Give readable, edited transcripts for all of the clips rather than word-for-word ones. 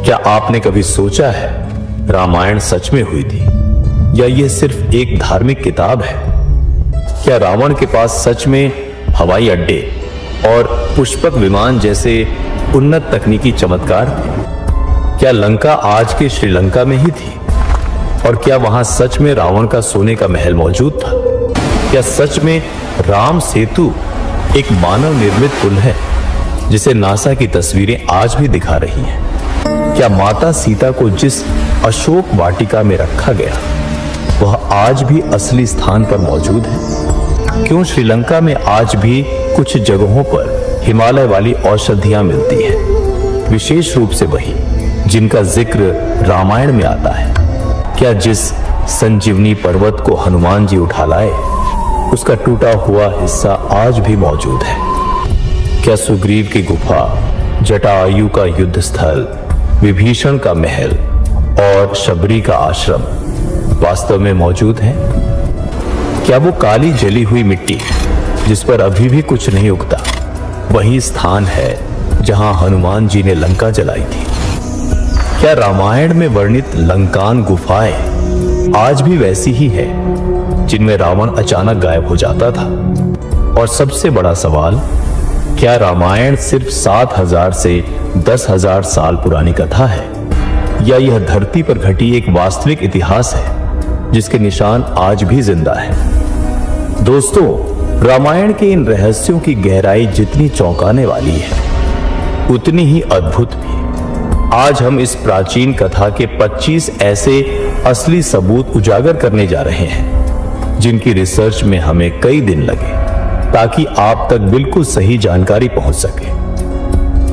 क्या आपने कभी सोचा है रामायण सच में हुई थी या यह सिर्फ एक धार्मिक किताब है? क्या रावण के पास सच में हवाई अड्डे और पुष्पक विमान जैसे उन्नत तकनीकी चमत्कार थे? क्या लंका आज के श्रीलंका में ही थी? और क्या वहां सच में रावण का सोने का महल मौजूद था? क्या सच में राम सेतु एक मानव निर्मित पुल है जिसे नासा की तस्वीरें आज भी दिखा रही हैं? क्या माता सीता को जिस अशोक वाटिका में रखा गया वह आज भी असली स्थान पर मौजूद है? क्यों श्रीलंका में आज भी कुछ जगहों पर हिमालय वाली औषधियां मिलती हैं, विशेष रूप से वही जिनका जिक्र रामायण में आता है? क्या जिस संजीवनी पर्वत को हनुमान जी उठा लाए उसका टूटा हुआ हिस्सा आज भी मौजूद है? क्या सुग्रीव की गुफा, जटायु का युद्ध स्थल, विभीषण का महल और शबरी का आश्रम वास्तव में मौजूद है? क्या वो काली जली हुई मिट्टी जिस पर अभी भी कुछ नहीं उगता वही स्थान है जहां हनुमान जी ने लंका जलाई थी? क्या रामायण में वर्णित लंकान गुफाएं आज भी वैसी ही है जिनमें रावण अचानक गायब हो जाता था? और सबसे बड़ा सवाल, क्या रामायण सिर्फ 7,000 से 10,000 साल पुरानी कथा है या यह धरती पर घटी एक वास्तविक इतिहास है जिसके निशान आज भी जिंदा है? दोस्तों, रामायण के इन रहस्यों की गहराई जितनी चौंकाने वाली है उतनी ही अद्भुत भी। आज हम इस प्राचीन कथा के 25 ऐसे असली सबूत उजागर करने जा रहे हैं जिनकी रिसर्च में हमें कई दिन लगे ताकि आप तक बिल्कुल सही जानकारी पहुंच सके।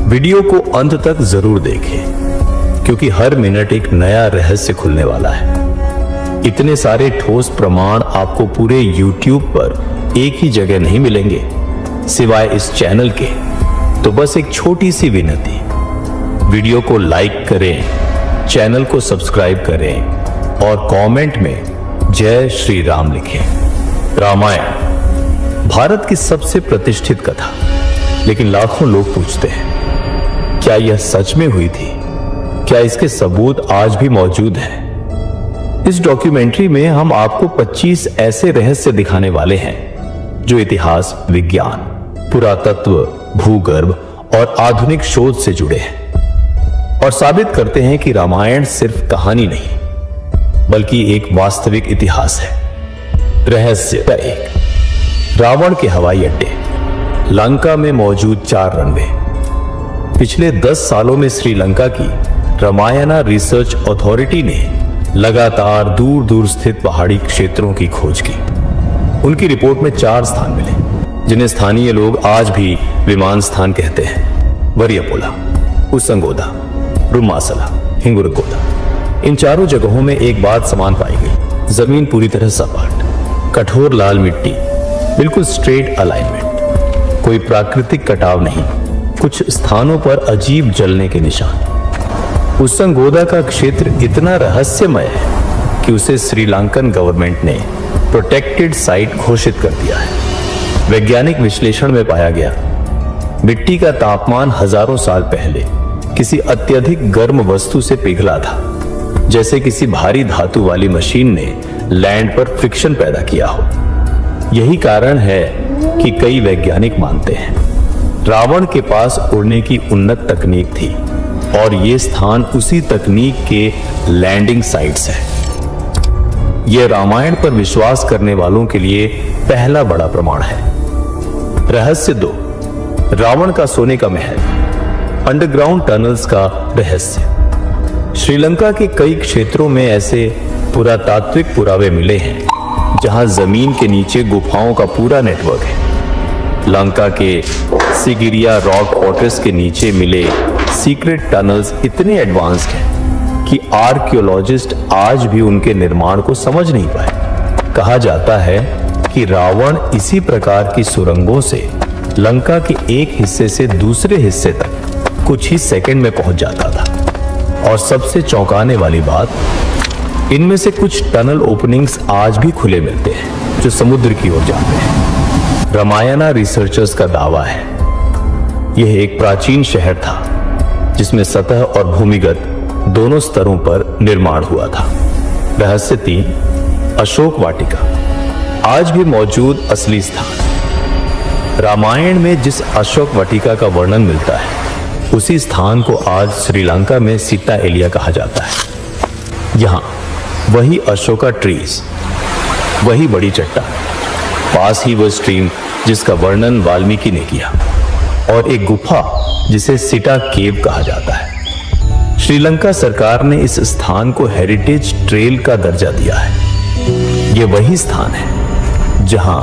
वीडियो को अंत तक जरूर देखें क्योंकि हर मिनट एक नया रहस्य खुलने वाला है। इतने सारे ठोस प्रमाण आपको पूरे YouTube पर एक ही जगह नहीं मिलेंगे सिवाय इस चैनल के। तो बस एक छोटी सी विनती, वीडियो को लाइक करें, चैनल को सब्सक्राइब करें और कमेंट में जय श्री राम लिखें। रामायण भारत की सबसे प्रतिष्ठित कथा, लेकिन लाखों लोग पूछते हैं क्या यह सच में हुई थी? क्या इसके सबूत आज भी मौजूद हैं? इस डॉक्यूमेंट्री में हम आपको 25 ऐसे रहस्य दिखाने वाले हैं जो इतिहास, विज्ञान, पुरातत्व, भूगर्भ और आधुनिक शोध से जुड़े हैं और साबित करते हैं कि रामायण सिर्फ कहानी नहीं बल्कि एक वास्तविक इतिहास है। रहस्य 1, रावण के हवाई अड्डे। लंका में मौजूद 4 रनवे। पिछले 10 सालों में श्रीलंका की रामायणा रिसर्च अथॉरिटी ने लगातार दूर दूर स्थित पहाड़ी क्षेत्रों की खोज की। उनकी रिपोर्ट में 4 स्थान मिले जिन्हें स्थानीय लोग आज भी विमान स्थान कहते हैं। वरियपोला, उसंगोदा, रुमासला, हिंगुरगोदा। इन चारों जगहों में एक बात समान पाई गई, जमीन पूरी तरह सपाट, कठोर लाल मिट्टी, बिल्कुल स्ट्रेट अलाइनमेंट, कोई प्राकृतिक कटाव नहीं, कुछ स्थानों पर अजीब जलने के निशान। उसंगोदा का क्षेत्र इतना रहस्यमय है कि उसे श्रीलंकन गवर्नमेंट ने प्रोटेक्टेड साइट घोषित कर दिया है। वैज्ञानिक विश्लेषण में पाया गया मिट्टी का तापमान हजारों साल पहले किसी अत्यधिक गर्म वस्तु से पिघला था, जैसे किसी भारी धातु वाली मशीन ने लैंड पर फ्रिक्शन पैदा किया हो। यही कारण है कि कई वैज्ञानिक मानते हैं रावण के पास उड़ने की उन्नत तकनीक थी और ये स्थान उसी तकनीक के लैंडिंग साइट्स है। यह रामायण पर विश्वास करने वालों के लिए पहला बड़ा प्रमाण है। रहस्य 2, रावण का सोने का महल, अंडरग्राउंड टनल्स का रहस्य। श्रीलंका के कई क्षेत्रों में ऐसे पुरातात्विक पुरावे मिले हैं जहां जमीन के नीचे गुफाओं का पूरा नेटवर्क है। लंका के सिगिरिया रॉक फोर्ट्रेस के नीचे मिले सीक्रेट टनल्स इतने एडवांस्ड हैं कि आर्कियोलॉजिस्ट आज भी उनके निर्माण को समझ नहीं पाए। कहा जाता है कि रावण इसी प्रकार की सुरंगों से लंका के एक हिस्से से दूसरे हिस्से तक कुछ ही सेकंड में पहुंच जाता था। और सबसे चौंकाने वाली बात, इनमें से कुछ टनल ओपनिंग्स आज भी खुले मिलते हैं जो समुद्र की ओर जाते हैं। रामायणा रिसर्चर्स का दावा है यह एक प्राचीन शहर था जिसमें सतह और भूमिगत दोनों स्तरों पर निर्माण हुआ था। रहस्य 3, अशोक वाटिका, आज भी मौजूद असली स्थान। रामायण में जिस अशोक वाटिका का वर्णन मिलता है, उसी स्थान को आज श्रीलंका में सीता एलिया कहा जाता है। यहाँ वही अशोका ट्रीज, वही बड़ी चट्टान, पास ही वो स्ट्रीम जिसका वर्णन वाल्मीकि ने किया, और एक गुफा जिसे सिटा केव कहा जाता है। श्रीलंका सरकार ने इस स्थान को हेरिटेज ट्रेल का दर्जा दिया है। ये वही स्थान है जहां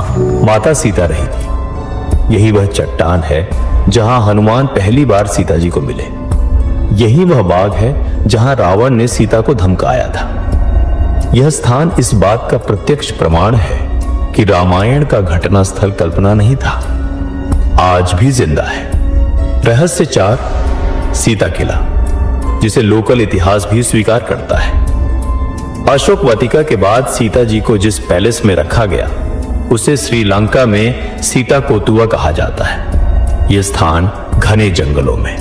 माता सीता रही थी। यही वह चट्टान है जहां हनुमान पहली बार सीता जी को मिले। यही वह बाग है जहां रावण ने सीता को धमकाया था। यह स्थान इस बात का प्रत्यक्ष प्रमाण है कि रामायण का घटनास्थल कल्पना नहीं था, आज भी जिंदा है। रहस्य 4, सीता किला, जिसे लोकल इतिहास भी स्वीकार करता है। अशोक वाटिका के बाद सीता जी को जिस पैलेस में रखा गया, उसे श्रीलंका में सीता कोतुआ कहा जाता है। यह स्थान घने जंगलों में,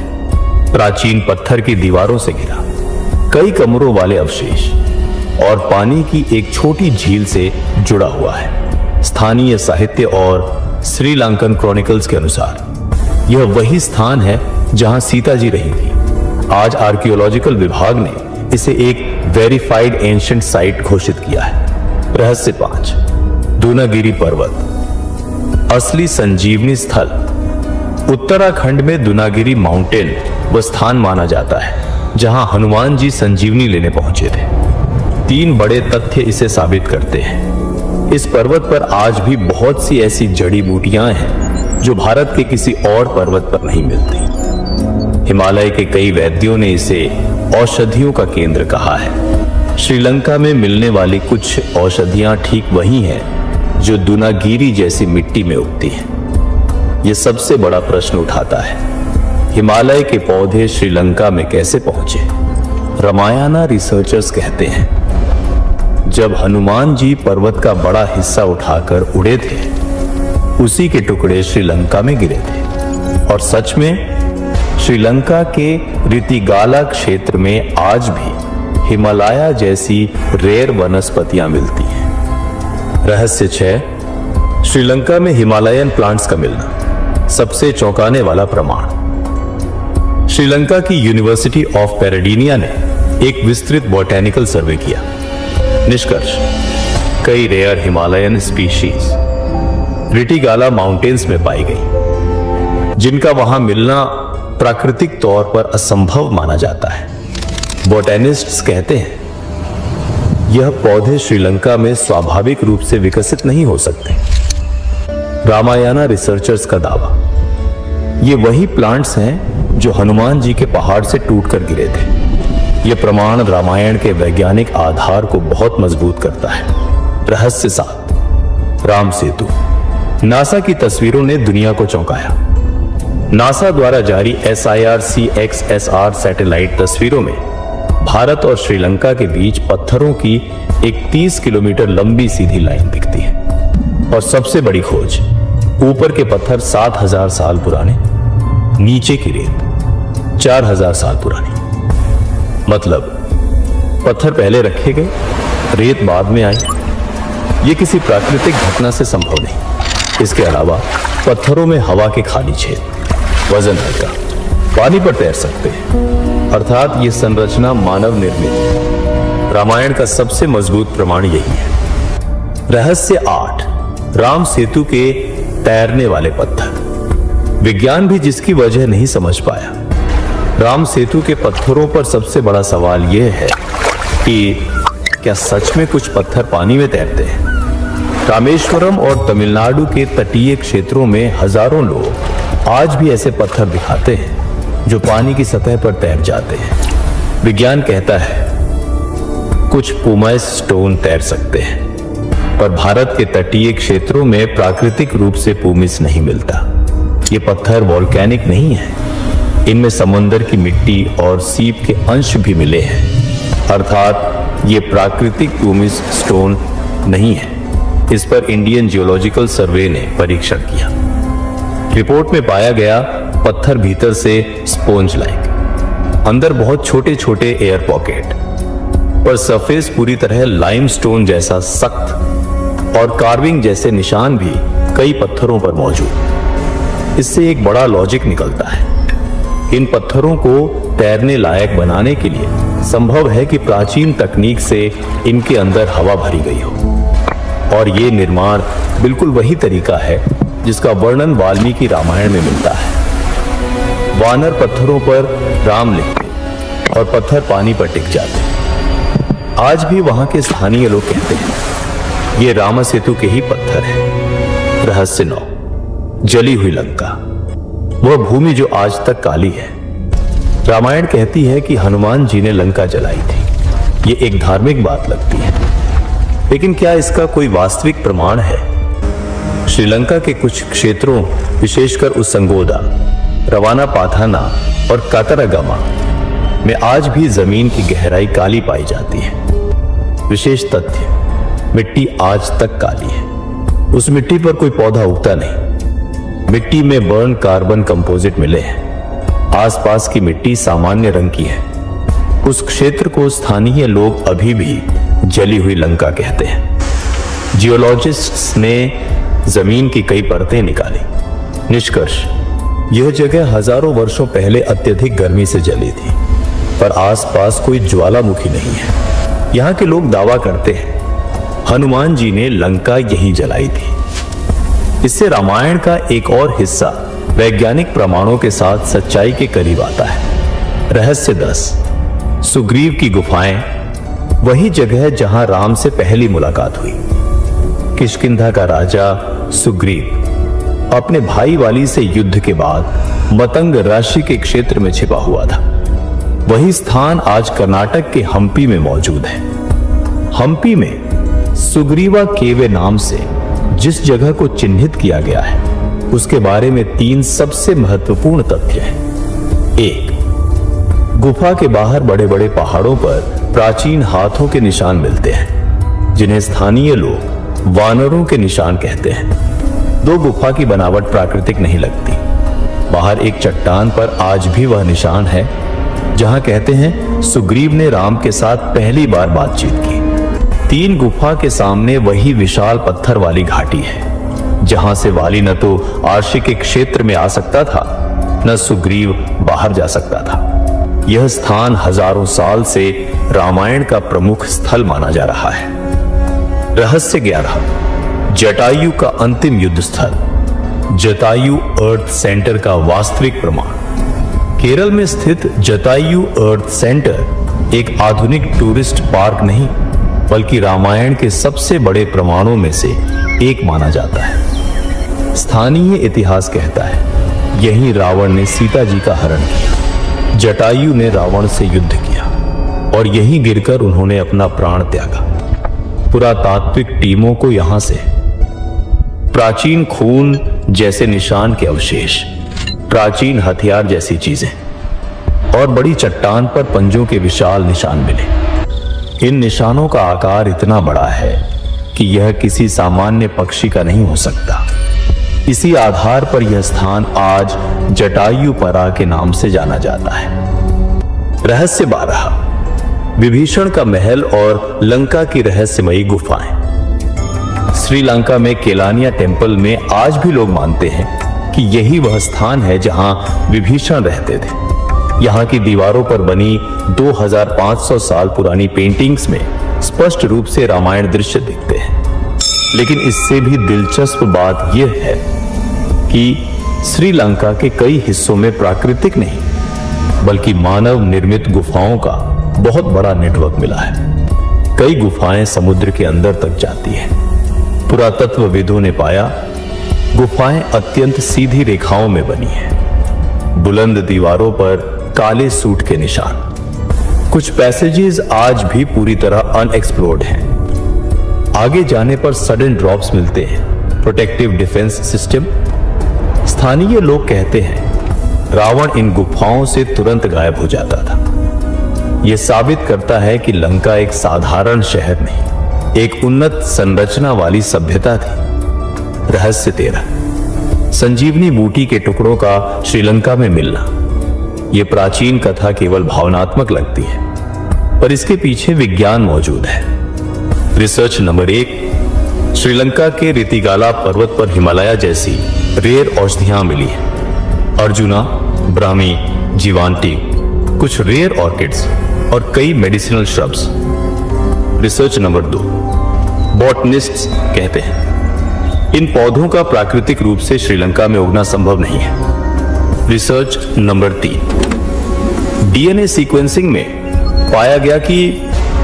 प्राचीन पत्थर की दीवारों से घिरा, कई कमरों वाले अवशेष और पानी की एक छोटी झील से जुड़ा हुआ है। स्थानीय साहित्य और श्रीलंकन क्रॉनिकल्स के अनुसार यह वही स्थान है जहां सीता जी रही थी। आज आर्कियोलॉजिकल विभाग ने इसे एक वेरीफाइड एंशिएंट साइट घोषित किया है। रहस्य 5, दूनागिरी पर्वत, असली संजीवनी स्थल। उत्तराखंड में दूनागिरी माउंटेन वह स्थान माना जाता है जहां हनुमान जी संजीवनी लेने पहुंचे थे। 3 बड़े तथ्य इसे साबित करते हैं। इस पर्वत पर आज भी बहुत सी ऐसी जड़ी बूटियां हैं जो भारत के किसी और पर्वत पर नहीं मिलती। हिमालय के कई वैद्यों ने इसे औषधियों का केंद्र कहा है। श्रीलंका में मिलने वाली कुछ औषधियां ठीक वही हैं जो दूनागिरी जैसी मिट्टी में उगती हैं। यह सबसे बड़ा प्रश्न उठाता है, हिमालय के पौधे श्रीलंका में कैसे पहुंचे? रामायणा रिसर्चर्स कहते हैं, जब हनुमान जी पर्वत का बड़ा हिस्सा उठाकर उड़े थे, उसी के टुकड़े श्रीलंका में गिरे थे। और सच में श्रीलंका के रितिगाला क्षेत्र में आज भी हिमालय जैसी रेयर वनस्पतियां मिलती हैं। रहस्य 6, श्रीलंका में हिमालयन प्लांट्स का मिलना, सबसे चौंकाने वाला प्रमाण। श्रीलंका की यूनिवर्सिटी ऑफ पैराडीनिया ने एक विस्तृत बॉटेनिकल सर्वे किया। निष्कर्ष, कई रेयर हिमालयन स्पीशीज रिटिगाला माउंटेन्स में पाई गई, जिनका वहां मिलना प्राकृतिक तौर पर असंभव माना जाता है। बॉटेनिस्ट्स कहते हैं यह पौधे श्रीलंका में स्वाभाविक रूप से विकसित नहीं हो सकते। रामायणा रिसर्चर्स का दावा, ये वही प्लांट्स हैं जो हनुमान जी के पहाड़ से टूटकर गिरे थे। यह प्रमाण रामायण के वैज्ञानिक आधार को बहुत मजबूत करता है। रहस्य 7, राम सेतु। नासा की तस्वीरों ने दुनिया को चौंकाया। नासा द्वारा जारी SIR-CXSR सैटेलाइट तस्वीरों में भारत और श्रीलंका के बीच पत्थरों की एक 30 किलोमीटर लंबी सीधी लाइन दिखती है। और सबसे बड़ी खोज, ऊपर के पत्थर 7000 साल पुराने, नीचे की रेत 4000 साल पुरानी। मतलब पत्थर पहले रखे गए, रेत बाद में आई। ये किसी प्राकृतिक घटना से संभव नहीं। इसके अलावा पत्थरों में हवा के खाली छेद, वजन हल्का, पानी पर तैर सकते हैं, अर्थात ये संरचना मानव निर्मित है। रामायण का सबसे मजबूत प्रमाण यही है। रहस्य 8, राम सेतु के तैरने वाले पत्थर। विज्ञान भी जिसकी वजह नहीं समझ पाया। राम सेतु के पत्थरों पर सबसे बड़ा सवाल यह है कि क्या सच में कुछ पत्थर पानी में तैरते हैं? रामेश्वरम और तमिलनाडु के तटीय क्षेत्रों में हजारों लोग आज भी ऐसे पत्थर दिखाते हैं जो पानी की सतह पर तैर जाते हैं। विज्ञान कहता है कुछ पुमाइस स्टोन तैर सकते हैं, पर भारत के तटीय क्षेत्रों में प्राकृतिक रूप से पुमिस नहीं मिलता। ये पत्थर वोल्केनिक नहीं है, इनमें समुद्र की मिट्टी और सीप के अंश भी मिले हैं, अर्थात ये प्राकृतिक पुमिस स्टोन नहीं है। इस पर इंडियन जियोलॉजिकल सर्वे ने परीक्षण किया। रिपोर्ट में पाया गया पत्थर भीतर से स्पोंज लाइक, अंदर बहुत छोटे छोटे एयर पॉकेट, पर सरफेस पूरी तरह लाइमस्टोन जैसा सख्त और कार्विंग जैसे निशान भी कई पत्थरों पर मौजूद। इससे एक बड़ा लॉजिक निकलता है। इन पत्थरों को तैरने लायक बनाने के लिए संभव है कि प्राचीन तकनीक से इनके अंदर हवा भरी गई हो, और ये निर्माण बिल्कुल वही तरीका है जिसका वर्णन वाल्मीकि रामायण में मिलता है। वानर पत्थरों पर राम लिखते और पत्थर पानी पर टिक जाते। आज भी वहां के स्थानीय लोग कहते हैं ये राम सेतु के ही पत्थर है। रहस्य 9, जली हुई लंका, वह भूमि जो आज तक काली है। रामायण कहती है कि हनुमान जी ने लंका जलाई थी। ये एक धार्मिक बात लगती है, लेकिन क्या इसका कोई वास्तविक प्रमाण है? श्रीलंका के कुछ क्षेत्रों, विशेषकर उसंगोदा, रवाना पाथाना और कातरागमा में आज भी जमीन की गहराई काली पाई जाती है। विशेष तथ्य, मिट्टी आज तक काली है। उस मिट्टी पर कोई पौधा उगता नहीं। मिट्टी में बर्न कार्बन कंपोजिट मिले हैं। आसपास की मिट्टी सामान्य रंग की है। उस क्षेत्र को स्थानीय लोग अभी भी जली हुई लंका कहते हैं। जियोलॉजिस्ट्स ने जमीन की कई परतें निकाली। निष्कर्ष, यह जगह हजारों वर्षों पहले अत्यधिक गर्मी से जली थी, पर आसपास कोई ज्वालामुखी नहीं है। यहां के लोग दावा करते हैं हनुमान जी ने लंका यहीं जलाई थी। इससे रामायण का एक और हिस्सा वैज्ञानिक प्रमाणों के साथ सच्चाई के करीब आता है। रहस्य 10, सुग्रीव की गुफाएं, वही जगह जहां राम से पहली मुलाकात हुई। किष्किंधा का राजा सुग्रीव अपने भाई वाली से युद्ध के बाद मतंग राशि के क्षेत्र में छिपा हुआ था। वही स्थान आज कर्नाटक के हम्पी में मौजूद है। हम्पी में सुग्रीवा केवे नाम से जिस जगह को चिन्हित किया गया है, उसके बारे में 3 सबसे महत्वपूर्ण तथ्य हैं। 1, गुफा के बाहर बड़े बड़े पहाड़ों पर प्राचीन हाथों के निशान मिलते हैं, जिन्हें स्थानीय लोग वानरों के निशान कहते हैं। 2, गुफा की बनावट प्राकृतिक नहीं लगती। बाहर एक चट्टान पर आज भी वह निशान है जहां कहते हैं सुग्रीव ने राम के साथ पहली बार बातचीत की। 3, गुफा के सामने वही विशाल पत्थर वाली घाटी है जहां से वाली न तो आर्षि के क्षेत्र में आ सकता था, न सुग्रीव बाहर जा सकता था। यह स्थान हजारों साल से रामायण का प्रमुख स्थल माना जा रहा है। रहस्य 11, जटायु का अंतिम युद्ध स्थल, जटायु अर्थ सेंटर का वास्तविक प्रमाण। केरल में स्थित जटायु अर्थ सेंटर एक आधुनिक टूरिस्ट पार्क नहीं, बल्कि रामायण के सबसे बड़े प्रमाणों में से एक माना जाता है। स्थानीय इतिहास कहता है यहीं रावण ने सीता जी का हरण किया। जटायु ने रावण से युद्ध किया और यहीं गिरकर उन्होंने अपना प्राण त्यागा। पुरातात्विक टीमों को यहां से प्राचीन खून जैसे निशान के अवशेष, प्राचीन हथियार जैसी चीजें और बड़ी चट्टान पर पंजों के विशाल निशान मिले। इन निशानों का आकार इतना बड़ा है कि यह किसी सामान्य पक्षी का नहीं हो सकता। इसी आधार पर यह स्थान आज जटायुपरा के नाम से जाना जाता है। रहस्य 12, विभीषण का महल और लंका की रहस्यमयी गुफाएं। श्रीलंका में केलानिया टेम्पल में आज भी लोग मानते हैं कि यही वह स्थान है जहां विभीषण रहते थे। यहां की दीवारों पर बनी 2500 साल पुरानी पेंटिंग्स में स्पष्ट रूप से रामायण दृश्य दिखते हैं। लेकिन इससे भी दिलचस्प बात यह है कि श्रीलंका के कई हिस्सों में प्राकृतिक नहीं बल्कि मानव निर्मित गुफाओं का बहुत बड़ा नेटवर्क मिला है। कई गुफाएं समुद्र के अंदर तक जाती हैं। पुरातत्वविदों ने पाया गुफाएं अत्यंत सीधी रेखाओं में बनी हैं। बुलंद दीवारों पर काले सूट के निशान। कुछ पैसेजेस आज भी पूरी तरह अनएक्सप्लोर्ड हैं। आगे जाने पर सडन ड्रॉप्स मिलते हैं। Protective defence system. स्थानीय लोग कहते हैं रावण इन गुफाओं से तुरंत गायब हो जाता था। यह साबित करता है कि लंका एक साधारण शहर नहीं, एक उन्नत संरचना वाली सभ्यता थी। रहस्य 13, संजीवनी बूटी के टुकड़ों का श्रीलंका में मिलना। ये प्राचीन कथा केवल भावनात्मक लगती है, पर इसके पीछे विज्ञान मौजूद है। रिसर्च नंबर 1, श्रीलंका के रितिगाला पर्वत पर हिमालय जैसी रेयर औषधियां मिली हैं। अर्जुना, ब्राह्मी, जीवांटी, कुछ रेयर ऑर्किड्स और कई मेडिसिनल श्रब्स। रिसर्च नंबर 2, बॉटनिस्ट्स कहते हैं इन पौधों का प्राकृतिक रूप से श्रीलंका में उगना संभव नहीं है। रिसर्च नंबर 3, डीएनए सीक्वेंसिंग में पाया गया कि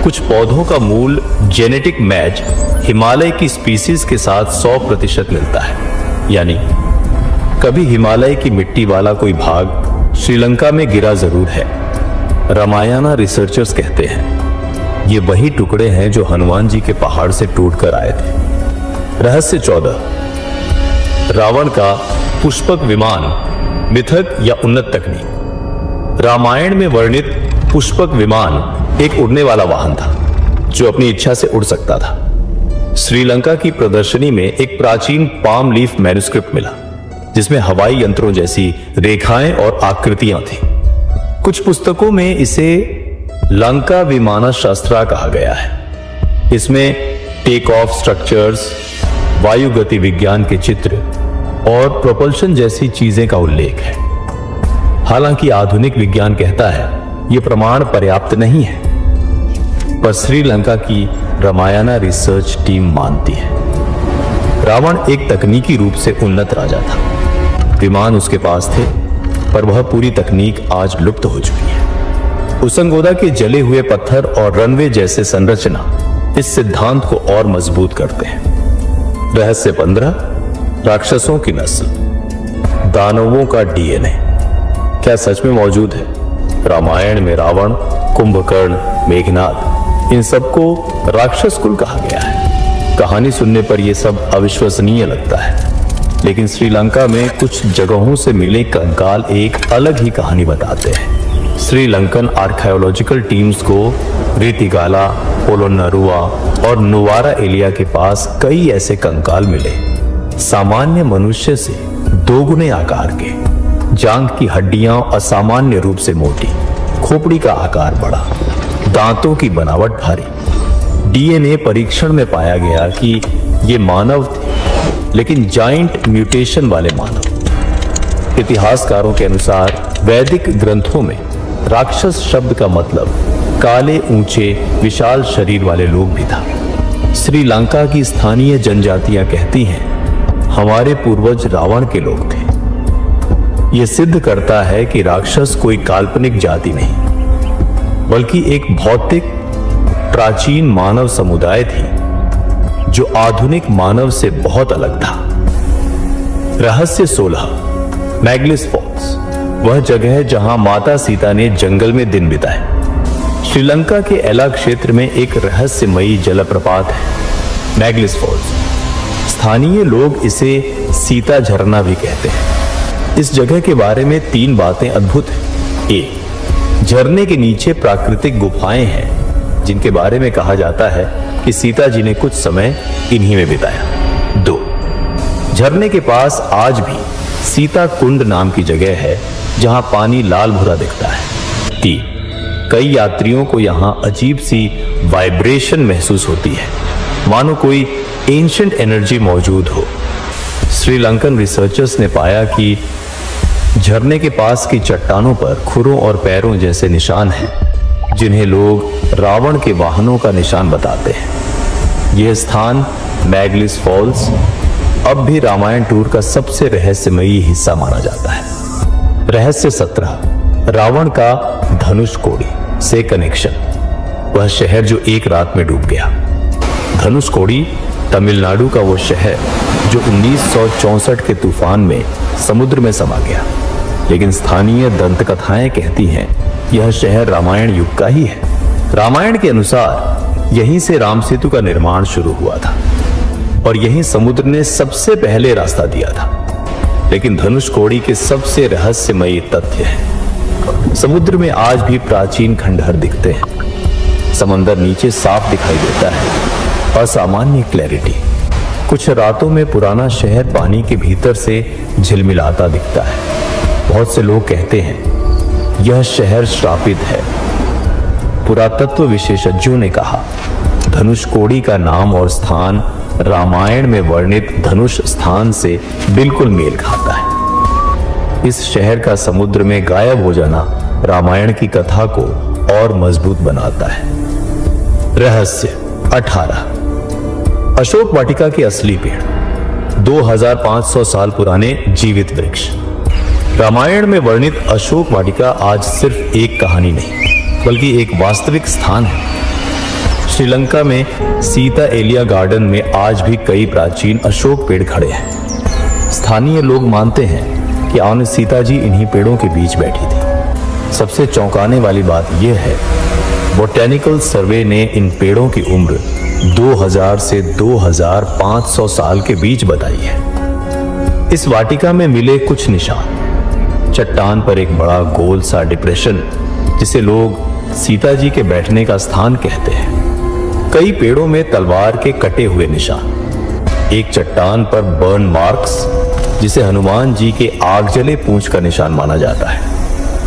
कुछ पौधों का मूल जेनेटिक मैच हिमालय की स्पीसीज के साथ 100% मिलता है। यानी कभी हिमालय की मिट्टी वाला कोई भाग श्रीलंका में गिरा जरूर है। रामायणा रिसर्चर्स कहते हैं ये वही टुकड़े हैं जो हनुमान जी के पहाड़ से टूटकर आए थे। रहस्य 14, रावण का पुष्पक विमान मिथक या उन्नत तकनीक। रामायण में वर्णित पुष्पक विमान एक उड़ने वाला वाहन था जो अपनी इच्छा से उड़ सकता था। श्रीलंका की प्रदर्शनी में एक प्राचीन पाम लीफ मैन्युस्क्रिप्ट मिला जिसमें हवाई यंत्रों जैसी रेखाएं और आकृतियां थी। कुछ पुस्तकों में इसे लंका विमाना शास्त्रा कहा गया है। इसमें टेक ऑफ स्ट्रक्चर्स, वायु गति विज्ञान के चित्र और प्रोपल्शन जैसी चीजें का उल्लेख है। हालांकि आधुनिक विज्ञान कहता है यह प्रमाण पर्याप्त नहीं है, पर श्रीलंका की रामायणा रिसर्च टीम मानती है। रावण एक तकनीकी रूप से उन्नत राजा था। विमान उसके पास थे, पर वह पूरी तकनीक आज लुप्त हो चुकी है। उसंगोदा के जले हुए पत्थर और रनवे जैसे संरचना इस सिद्धांत को और मजबूत करते हैं। रहस्य 15, राक्षसों की नस्ल, दानवों का डीएनए क्या सच में मौजूद है? रामायण में रावण, कुंभकर्ण, मेघनाद, इन सबको राक्षस कुल कहा गया है। कहानी सुनने पर यह सब अविश्वसनीय लगता है, लेकिन श्रीलंका में कुछ जगहों से मिले कंकाल एक अलग ही कहानी बताते हैं। श्रीलंकन आर्कियोलॉजिकल टीम्स को रितिगाला, पोलोन्नरुआ और नुवारा एलिया के पास कई ऐसे कंकाल मिले, सामान्य मनुष्य से 2 गुने आकार के। जांघ की हड्डियां असामान्य रूप से मोटी, खोपड़ी का आकार बड़ा, दांतों की बनावट भारी। डीएनए परीक्षण में पाया गया कि ये मानव थे, लेकिन जाइंट म्यूटेशन वाले मानव। इतिहासकारों के अनुसार वैदिक ग्रंथों में राक्षस शब्द का मतलब काले, ऊंचे, विशाल शरीर वाले लोग भी था। श्रीलंका की स्थानीय जनजातियां कहती हैं हमारे पूर्वज रावण के लोग थे। यह सिद्ध करता है कि राक्षस कोई काल्पनिक जाति नहीं, बल्कि एक भौतिक प्राचीन मानव समुदाय थी जो आधुनिक मानव से बहुत अलग था। रहस्य 16, मैग्लिस फॉल्स, वह जगह है जहां माता सीता ने जंगल में दिन बिताए। श्रीलंका के एला क्षेत्र में एक रहस्यमयी जलप्रपात है, मैग्लिस फॉल्स। स्थानीय लोग इसे सीता झरना भी कहते हैं। इस जगह के बारे में 3 बातें अद्भुत हैं। एक, झरने के नीचे प्राकृतिक गुफाएं हैं जिनके बारे में कहा जाता है कि सीता जी ने कुछ समय इन्हीं में बिताया। 2, झरने के पास आज भी सीता कुंड नाम की जगह है जहां पानी लाल भूरा दिखता है। 3, कई यात्रियों को यहां अजीब सी वाइब्रेशन महसूस होती है, मानो कोई एंशिएंट एनर्जी मौजूद हो। श्रीलंकन रिसर्चर्स ने पाया कि झरने के पास की चट्टानों पर खुरों और पैरों जैसे निशान हैं, जिन्हें लोग रावण के वाहनों का निशान बताते हैं। यह स्थान मैग्लिस फॉल्स अब भी रामायण टूर का सबसे रहस्यमयी हिस्सा माना जाता है। रहस्य 17, रावण का धनुषकोडी से कनेक्शन, वह शहर जो एक रात में डूब गया। धनुषकोडी तमिलनाडु का वो शहर जो 1964 के तूफान में समुद्र में समा गया, लेकिन स्थानीय दंत कथाएं कहती हैं यह शहर रामायण युग का ही है। रामायण के अनुसार यहीं से राम सेतु का निर्माण शुरू हुआ था और यहीं समुद्र ने सबसे पहले रास्ता दिया था। लेकिन धनुषकोडी के सबसे रहस्यमयी तथ्य है, समुद्र में आज भी प्राचीन खंडहर दिखते हैं। समंदर नीचे साफ दिखाई देता है, असामान्य क्लैरिटी। कुछ रातों में पुराना शहर पानी के भीतर से झिलमिलाता दिखता है। बहुत से लोग कहते हैं यह शहर श्रापित है। पुरातत्व विशेषज्ञों ने कहा, धनुषकोडी का नाम और स्थान रामायण में वर्णित धनुष स्थान से बिल्कुल मेल खाता है। इस शहर का समुद्र में गायब हो जाना रामायण की कथा को और मजबूत बनाता है। रहस्य 18। अशोक वाटिका के असली पेड़, 2500 साल पुराने जीवित वृक्ष। रामायण में वर्णित अशोक वाटिका आज सिर्फ एक कहानी नहीं, बल्कि एक वास्तविक स्थान है। श्रीलंका में सीता एलिया गार्डन में आज भी कई प्राचीन अशोक पेड़ खड़े हैं। स्थानीय लोग मानते हैं कि आन सीता जी इन्हीं पेड़ों के बीच बैठी थी। सबसे चौंकाने वाली बात यह है, बोटेनिकल सर्वे ने इन पेड़ों की उम्र 2000 से 2500 साल के बीच बताई है। इस वाटिका में मिले कुछ निशान, चट्टान पर एक बड़ा गोल सा डिप्रेशन जिसे लोग सीता जी के बैठने का स्थान कहते हैं। कई पेड़ों में तलवार के कटे हुए निशान, एक चट्टान पर बर्न मार्क्स जिसे हनुमान जी के आग जले पूंछ का निशान माना जाता है।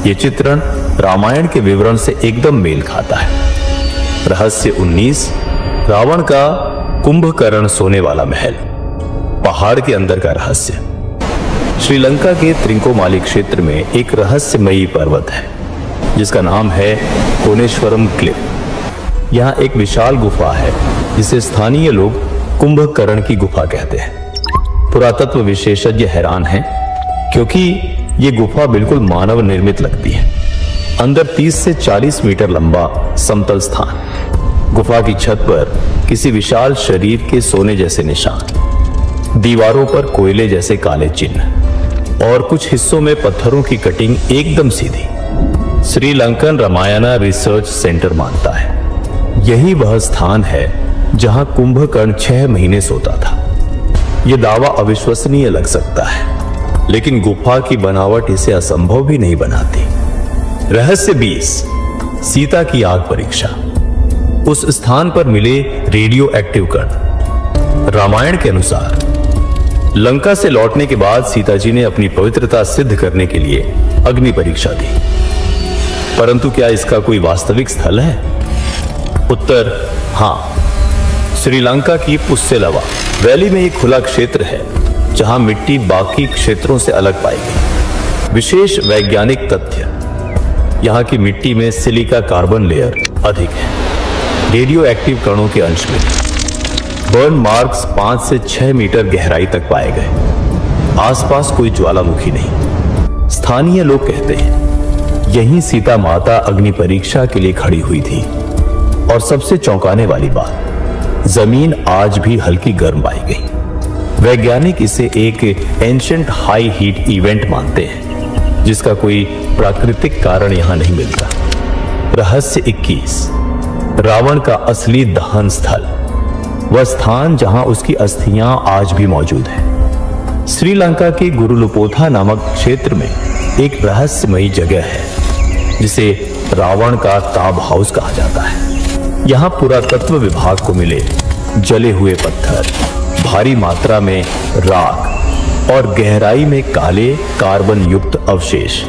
ये चित्रण रामायण के विवरण से एकदम मेल खाता है। रहस्य 19। रावण का कुंभकर्ण सोने वाला महल, पहाड़ के अंदर का रहस्य। श्रीलंका के त्रिंकोमाली क्षेत्र में एक रहस्यमयी पर्वत है जिसका नाम है कोनेश्वरम क्लिफ। यहाँ एक विशाल गुफा है जिसे स्थानीय लोग कुंभकर्ण की गुफा कहते हैं। पुरातत्व विशेषज्ञ हैरान हैं क्योंकि ये गुफा बिल्कुल मानव निर्मित लगती है। अंदर 30 से 40 मीटर लंबा समतल स्थान, गुफा की छत पर किसी विशाल शरीर के सोने जैसे निशान, दीवारों पर कोयले जैसे काले चिन्ह और कुछ हिस्सों में पत्थरों की कटिंग एकदम सीधी। श्रीलंकन रामायणा रिसर्च सेंटर मानता है यही वह स्थान है जहां कुंभकर्ण 6 महीने सोता था। यह दावा अविश्वसनीय लग सकता है, लेकिन गुफा की बनावट इसे असंभव भी नहीं बनाती। रहस्य 20। सीता की आग परीक्षा। उस स्थान पर मिले रेडियो एक्टिव कण। रामायण के अनुसार लंका से लौटने के बाद सीता जी ने अपनी पवित्रता सिद्ध करने के लिए अग्नि परीक्षा दी, परंतु क्या इसका कोई वास्तविक स्थल है? उत्तर हां। श्रीलंका की पुस्सेलवा वैली में एक खुला क्षेत्र है जहां मिट्टी बाकी क्षेत्रों से अलग पाई गई। विशेष वैज्ञानिक तथ्य, यहां की मिट्टी में सिलिका कार्बन लेयर अधिक है। रेडियो एक्टिव कणों के अंश में बर्न मार्क्स 5 से 6 मीटर गहराई तक पाए गए। आसपास कोई ज्वालामुखी नहीं। स्थानीय लोग कहते हैं यहीं सीता माता अग्नि परीक्षा के लिए खड़ी हुई थी। और सबसे चौंकाने वाली बात, जमीन आज भी हल्की गर्म पाई गई। वैज्ञानिक इसे एक एंशिएंट हाई हीट इवेंट मानते हैं जिसका कोई प्राकृतिक कारण यहां नहीं मिलता। रहस्य 21। रावण का असली दहन स्थल, वह स्थान जहां उसकी अस्थियां आज भी मौजूद हैं। श्रीलंका के गुरुलुपोथा नामक क्षेत्र में एक रहस्यमयी जगह है जिसे रावण का ताब हाउस कहा जाता है। यहाँ पुरातत्व विभाग को मिले जले हुए पत्थर, भारी मात्रा में राख और गहराई में काले कार्बन युक्त अवशेष,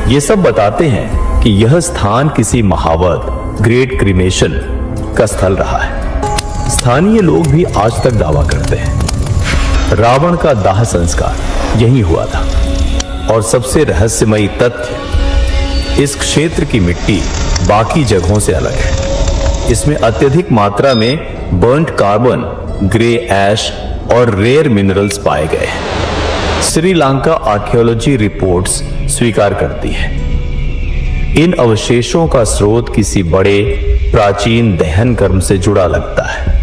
ये सब बताते हैं कि यह स्थान किसी महावत ग्रेट क्रीमेशन का स्थल रहा है। स्थानीय लोग भी आज तक दावा करते हैं रावण का दाह संस्कार यहीं हुआ था। और सबसे रहस्यमयी तथ्य, इस क्षेत्र की मिट्टी बाकी जगहों से अलग है। इसमें अत्यधिक मात्रा में बर्न्ट कार्बन, ग्रे ऐश और रेयर मिनरल्स पाए गए हैं। श्रीलंका आर्कियोलॉजी रिपोर्ट्स स्वीकार करती है इन अवशेषों का स्रोत किसी बड़े प्राचीन दहन कर्म से जुड़ा लगता है।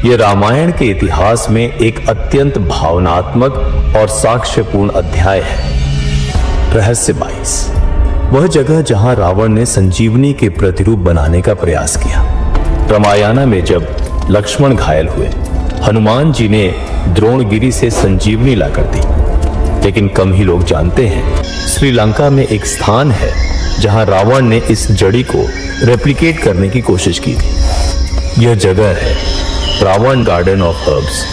यह रामायण के इतिहास में एक अत्यंत भावनात्मक और साक्ष्यपूर्ण अध्याय है। रहस्य 22। वह जगह जहां रावण ने संजीवनी के प्रतिरूप बनाने का प्रयास किया। रामायण में जब लक्ष्मण घायल हुए, हनुमान जी ने द्रोणगिरी से संजीवनी लाकर दी, लेकिन कम ही लोग जानते हैं श्रीलंका में एक स्थान है जहां रावण ने इस जड़ी को रेप्लिकेट करने की कोशिश की थी। यह जगह है रावण गार्डन ऑफ हर्ब्स।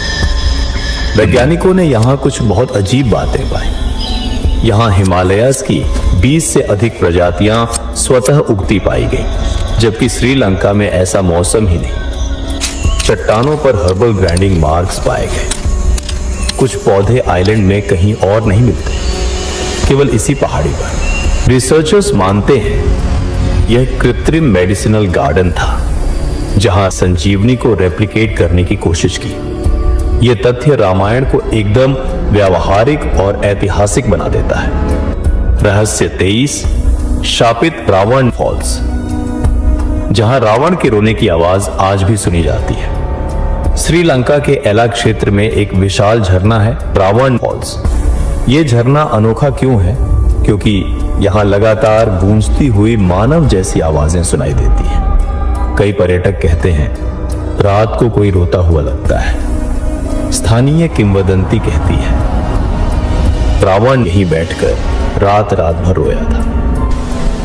वैज्ञानिकों ने यहां कुछ बहुत अजीब बातें पाई। यहाँ हिमालयास की 20 से अधिक प्रजातियां स्वतः उगती पाई गई, जबकि श्रीलंका में ऐसा मौसम ही नहीं। चट्टानों पर हर्बल ग्राइंडिंग मार्क्स पाए गए। कुछ पौधे आइलैंड में कहीं और नहीं मिलते, केवल इसी पहाड़ी पर। रिसर्चर्स मानते हैं यह कृत्रिम मेडिसिनल गार्डन था, जहां संजीवनी को रेप्लिकेट करने की कोशिश की। यह तथ्य रामायण को एकदम व्यावहारिक और ऐतिहासिक बना देता है। रहस्य 23, शापित रावण फॉल्स, जहां रावण के रोने की आवाज आज भी सुनी जाती है। श्रीलंका के एला क्षेत्र में एक विशाल झरना है, रावण फॉल्स। यह झरना अनोखा क्यों है? क्योंकि यहां लगातार गूंजती हुई मानव जैसी आवाजें सुनाई देती हैं। कई पर्यटक कहते हैं रात को कोई रोता हुआ लगता है। स्थानीय किंवदंती कहती है रावण यहीं बैठकर रात भर रोया था।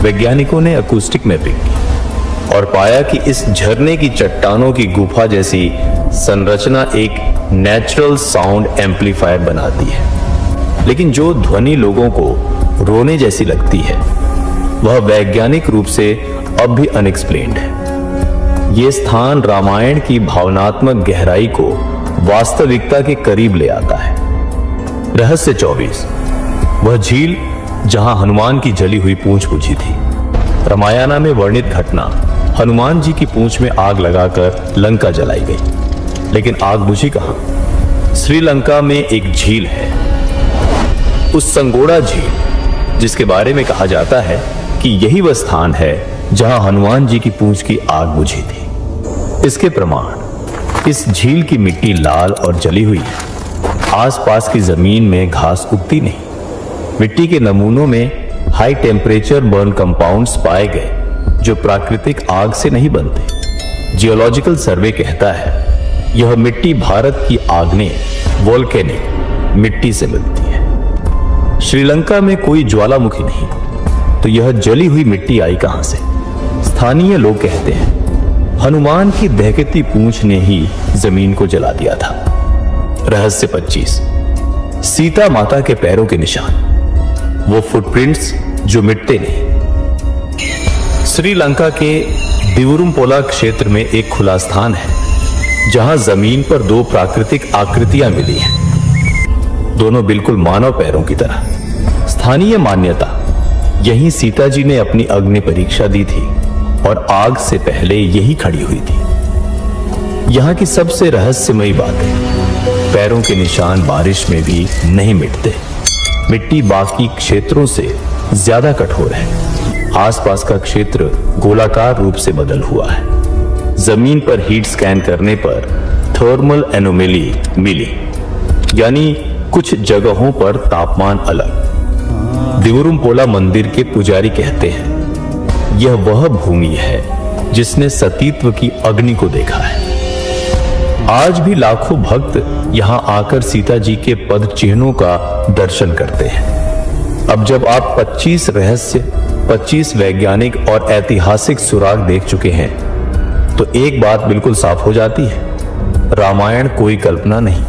वैज्ञानिकों ने अकूस्टिक मैपिंग की और पाया कि इस झरने की चट्टानों की गुफा जैसी संरचना एक नेचुरल साउंड एम्पलीफायर बनाती है, लेकिन जो ध्वनि लोगों को रोने जैसी लगती है वह वैज्ञानिक रूप से अब भी अनएक्सप्लेन्ड है। यह स्थान रामायण की भावनात्मक गहराई को वास्तविकता के करीब ले आता है। रहस्य 24, वह झील जहां हनुमान की जली हुई पूंछ बुझी थी। रामायण में वर्णित घटना, हनुमान जी की पूंछ में आग लगाकर लंका जलाई गई, लेकिन आग बुझी कहां? श्रीलंका में एक झील है, उस संगोड़ा झील, जिसके बारे में कहा जाता है कि यही वह स्थान है जहां हनुमान जी की पूंछ की आग बुझी थी। इसके प्रमाण, इस झील की मिट्टी लाल और जली हुई है। आसपास की जमीन में घास उगती नहीं। मिट्टी के नमूनों में हाई टेम्परेचर बर्न कंपाउंड्स पाए गए, जो प्राकृतिक आग से नहीं बनते। जियोलॉजिकल सर्वे कहता है यह मिट्टी भारत की आग्नेय वोल्केनिक मिट्टी से मिलती है। श्रीलंका में कोई ज्वालामुखी नहीं, तो यह जली हुई मिट्टी आई कहां से? स्थानीय लोग कहते हैं हनुमान की दहकती पूंछ ने ही जमीन को जला दिया था। रहस्य 25, सीता माता के पैरों के निशान, वो फुटप्रिंट्स जो मिटते नहीं। श्रीलंका के दिवुरुम्पोला क्षेत्र में एक खुला स्थान है जहां जमीन पर दो प्राकृतिक आकृतियां मिली हैं, दोनों बिल्कुल मानव पैरों की तरह। स्थानीय मान्यता, यहीं सीता जी ने अपनी अग्नि परीक्षा दी थी और आग से पहले यही खड़ी हुई थी। यहां की सबसे रहस्यमयी बात है, पैरों के निशान बारिश में भी नहीं मिटते। मिट्टी बाकी क्षेत्रों से ज्यादा कठोर है। आसपास का क्षेत्र गोलाकार रूप से बदल हुआ है। जमीन पर हीट स्कैन करने पर थर्मल एनोमेली मिली, यानी कुछ जगहों पर तापमान अलग। दिवुरुम्पोला मंदिर के पुजारी कहते हैं यह वह भूमि है जिसने सतीत्व की अग्नि को देखा है। आज भी लाखों भक्त यहां आकर सीता जी के पद चिन्हों का दर्शन करते हैं। अब जब आप 25 रहस्य, 25 वैज्ञानिक और ऐतिहासिक सुराग देख चुके हैं, तो एक बात बिल्कुल साफ हो जाती है, रामायण कोई कल्पना नहीं,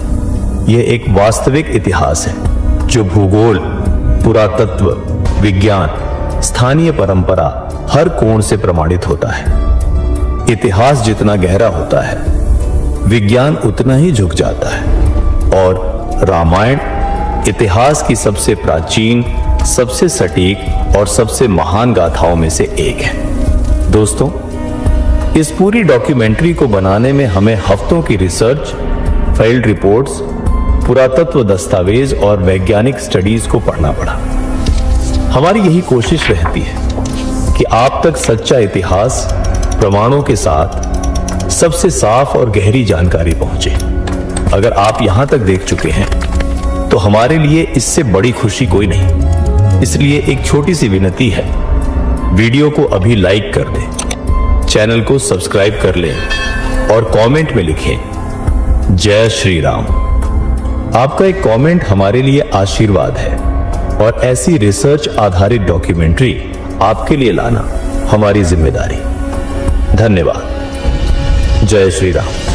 यह एक वास्तविक इतिहास है जो भूगोल, पुरातत्व, विज्ञान, स्थानीय परंपरा हर कोण से प्रमाणित होता है। इतिहास जितना गहरा होता है, विज्ञान उतना ही झुक जाता है, और रामायण इतिहास की सबसे प्राचीन, सबसे सटीक और सबसे महान गाथाओं में से एक है। दोस्तों, इस पूरी डॉक्यूमेंट्री को बनाने में हमें हफ्तों की रिसर्च, फील्ड रिपोर्ट्स, पुरातत्व दस्तावेज और वैज्ञानिक स्टडीज को पढ़ना पड़ा। हमारी यही कोशिश रहती है कि आप तक सच्चा इतिहास प्रमाणों के साथ सबसे साफ और गहरी जानकारी पहुंचे। अगर आप यहां तक देख चुके हैं तो हमारे लिए इससे बड़ी खुशी कोई नहीं। इसलिए एक छोटी सी विनती है, वीडियो को अभी लाइक कर दें, चैनल को सब्सक्राइब कर लें और कमेंट में लिखें जय श्री राम। आपका एक कमेंट हमारे लिए आशीर्वाद है और ऐसी रिसर्च आधारित डॉक्यूमेंट्री आपके लिए लाना हमारी जिम्मेदारी। धन्यवाद। जय श्री राम।